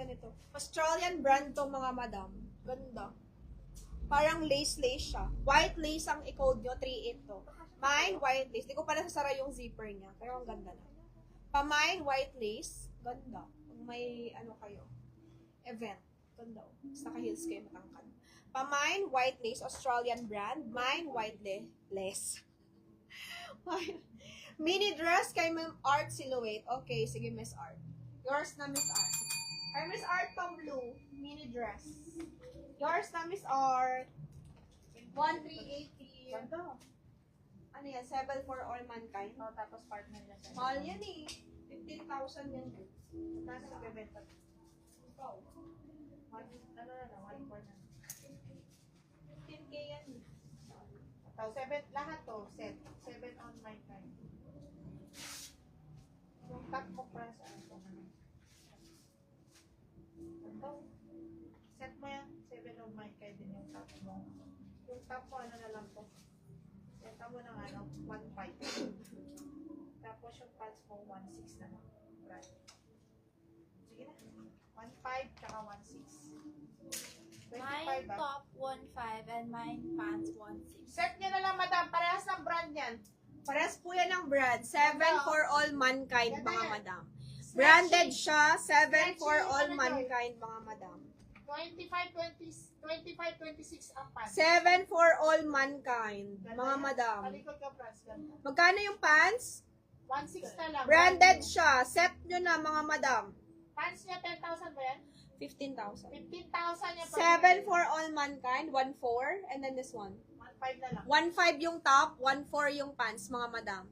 ganda nito. Australian brand to mga madam. Ganda. Parang lace-lace siya. White lace ang i-code nyo, 3.8 to. Mine, white lace. Di ko pa nasasara yung zipper niya. Pero ang ganda na. Pa-mine, white lace. Ganda. Kung may, ano kayo, event. Ganda. Basta ka-heels kayo matangkad. Pa-mine, white lace, Australian brand. Mine, white lace. Mini dress kay Ma'am Art Silhouette. Okay, sige, Miss Art. Yours na, Miss Art. Kay Miss Art tong blue. Mini dress. Yours na, Miss Art. 1,380. Ganda. Ano yan? 7 for all mankind. Oh, tapos partner na siya. Mahal yan eh. 15,000 yan. Nasa nagbebenta. Ikaw. Ano na lang, 1.4 na. 15K yan. So, 7, lahat to, set. 7 on my time. Yung top mo para sa ano. Ito. Set mo yan, 7 on my time din yung top mo. Yung top mo, ano na lang to. Seta mo ng ano, 1.5. Tapos yung pants mo, 1.6 na lang. Right. Sige na. 1.5 tsaka 1.6. Mine top 1.5 and mine pants 1.6. Set nyo na lang, madam. Parehas ng brand yan. Parehas po yan ang brand. 7 for all mankind, Ganda mga yan. madam. Branded siya. 7 for all mankind, mga madam. 25-26 ang pants. 7 for all mankind, Ganda mga yan. madam. Talikod ka, Franz. Ganda. Magkano yung pants? 1.6 na lang. Branded siya. Set nyo na, mga madam. Pants niya, 10,000 ba yan? 15,000. 15,000 niya. 7 for all mankind, 1.4, and then this one. 1.5 na lang. 1.5 yung top, 1.4 yung pants, mga madam.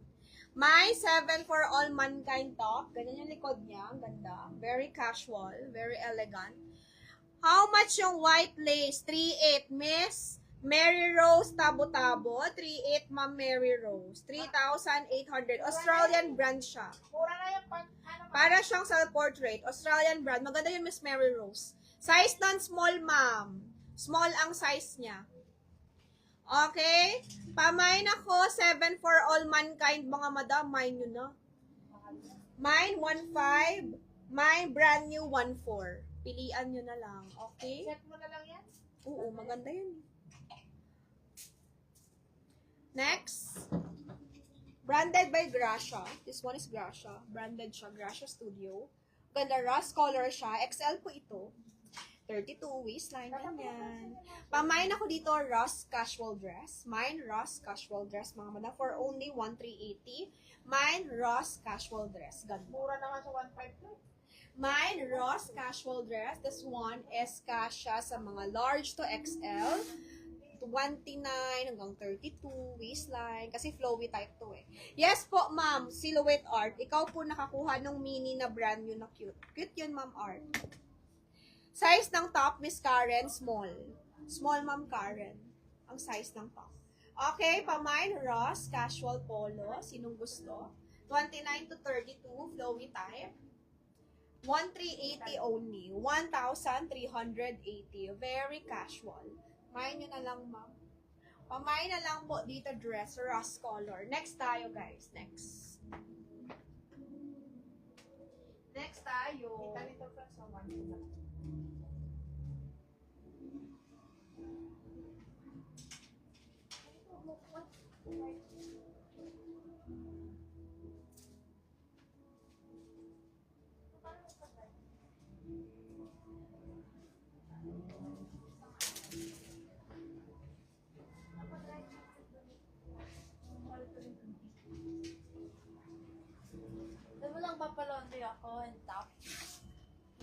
My 7 for all mankind top. Ganyan yung likod niya. Ang ganda. Very casual. Very elegant. How much yung white lace? 3.8, Miss Mary Rose Tabo-Tabo. 3.8, Ma'am Mary Rose. 3,800. Australian brand siya. Mura na yung pants. Ano ba? Para siyang self-portrait. Australian brand. Maganda yung Miss Mary Rose. Size non-small, ma'am. Small ang size niya. Okay? Pamain ako, 7 for all mankind, mga madam. Mine yun na. Mine, 1.5. Mine, brand new, 1.4. Pilian nyo na lang. Okay? Set mo na lang yan. Oo, maganda yun. Next. Branded by Gracia. This one is Gracia. Branded siya. Gracia Studio. Ganda, rust color siya. XL po ito. 32 waistline lang yan. Pamain ako dito, rust casual dress. Mine, rust casual dress, mga madam. For only 1,380. Mine, rust casual dress. Ganda. Mura na nga sa 1.5 to. Mine, rust casual dress. This one is kasha sa mga large to XL. 29 hanggang 32 waistline. Kasi flowy type to eh. Yes po, ma'am. Silhouette Art. Ikaw po nakakuha ng mini na brand new na cute. Cute yun, ma'am Art. Size ng top, Miss Karen, small. Small, ma'am Karen. Ang size ng top. Okay, pamine, Ross, casual polo. Sinong gusto? 29 to 32, flowy type. 1,380 only. 1,380. Very casual. Mine nyo na lang, ma'am. Pamine na lang po dito dress, rust color. Next tayo, guys. Next. Next tayo. Kita nito, Franz, sa 1.5 na lang. Alam mo lang papalaundry ako and top.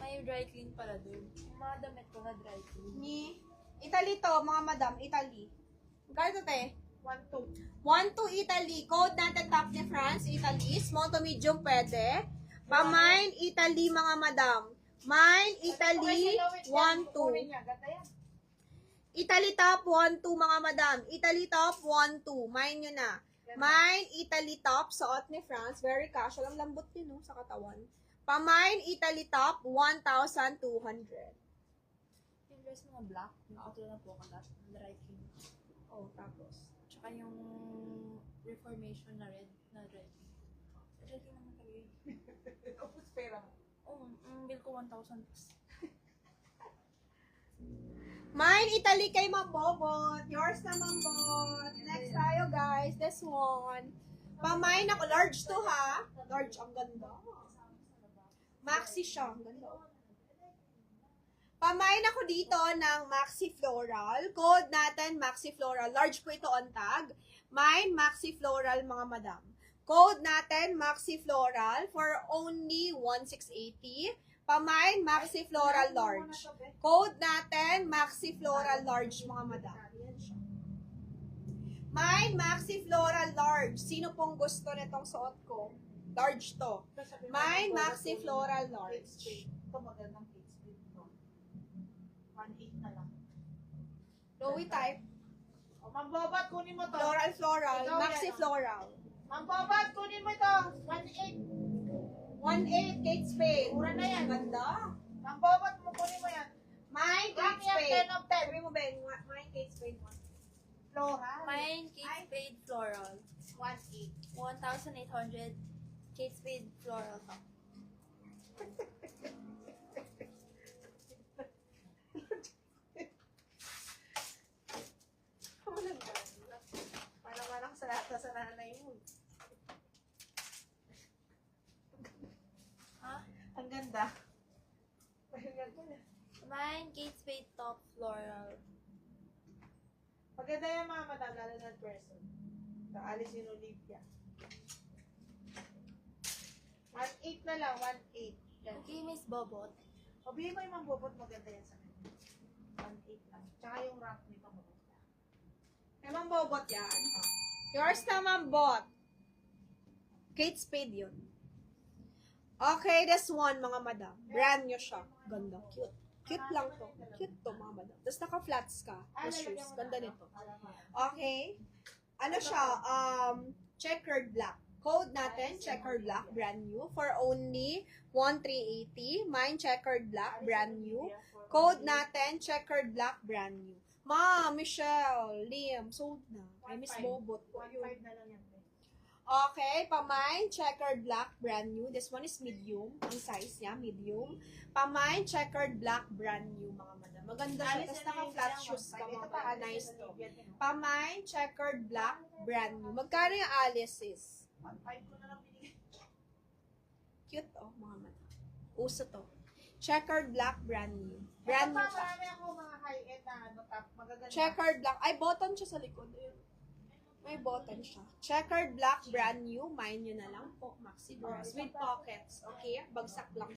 May dry clean pala dun. Yung mga damit ko na dry clean. Ni Italy to, mga madam. Italy. Magkano to, te? 1.2. 1 to Italy. Code natin top ni France, Italy. Small to medium, pwede. Pamine, Italy, mga madam. Mine, Italy, 1 to. Ganda yan. Italy top, 1 to, mga madam. Italy top, 1 to. Mine nyo na. Mine, Italy top, suot ni France. Very casual. Ang lambot yun, no, sa katawan. Pamine, Italy top, 1,200. Yung dress mga black, nakatulad na po kalat. Dry clean. Oh, tapos. Tsaka yung reformation na red na dry clean. Dry clean naman talaga yun. Tapos pera mo. Oo, ang bill ko 1,000 plus. Mine, Italy kay Mabobot. Yours na, Mabobot. Next tayo, guys. This one. Pamine ako. Large to, ha? Large. Ang ganda. Maxi siya. Ang ganda. Pamain ako dito ng Maxi Floral. Code natin, Maxi Floral. Large po ito on tag. Mine, Maxi Floral, mga madam. Code natin, Maxi Floral for only 1,680. Pamain, Maxi Floral Large. Code natin, Maxi Floral Large, mga madam. Mine, Maxi Floral Large. Sino pong gusto nitong suot ko? Large to. Mine, Maxi Floral Large. Ito magandang Kate Spade to. 1.8 na lang. Lowy type. O, Ma'am Bobat, kunin mo to. Floral, floral. Ikaw Maxi yan, floral. Ma'am Bobat, kunin mo ito. 1.8. 1.8 Kate Spade. Mura na yan. Ganda. Ma'am Bobat, kunin mo yan. Mine, Ma'am, Kate yan, Spade. 10 of 10. Sabi mo, Ben, mine, Kate Spade. Floral. Mine, Kate Spade Floral. 1.8. 1,800 Kate Spade Floral top. Para walang salata sa nanay mo. Ha? Ang ganda. Pahingan mo na. Mine, Kate Spade top floral. Maganda yan mga madam, lalo na person. Sa Alice in Olivia. 1.8 na lang, 1.8. Yan. Okay, Miss Bobot. Sabihin mo yung Ma'am Bobot, maganda yan sa kanya. 1.8 lang. Tsaka yung rank nito maganda. Kay Ma'am Bobot yan. Yours na, Ma'am Bot. Kate Spade yun. Okay, this one, mga madam. Brand new siya. Ganda. Cute. Cute lang to. Cute to, mga madam. Tapos naka-flats ka. Ah, Tapos shoes. lalagyan mo Ganda na. nito. Okay. Ano siya? Checkered black. Code natin, checkered black, brand new. For only 1,380. Mine, checkered black, brand new. Code natin, checkered black, brand new. Ma, Michelle, Liam, sold na. Ay, Miss 1.5. Bobot po yun. 1.5 na lang yan. Okay, pamine, checkered black, brand new. This one is medium. Ang size niya, medium. Pamine, checkered black, brand new, mga madam. Maganda siya. Tapos naka-flat shoes ka, mga baka nice to. Pamine, checkered black, brand new. Magkano yung Alice is? 1.5 ko na lang binigay. Cute, oh, mga madam. Uso to. Checkered black, brand new. Brand Ito new pa, siya. marami ako mga high-end na ano, top. Magaganda. Checkered black. Ay, button siya sa likod. Ayun. May button siya. Checkered black, brand new. Mine nyo na lang po. Maxi Dress. With pockets. Okay? Bagsak lang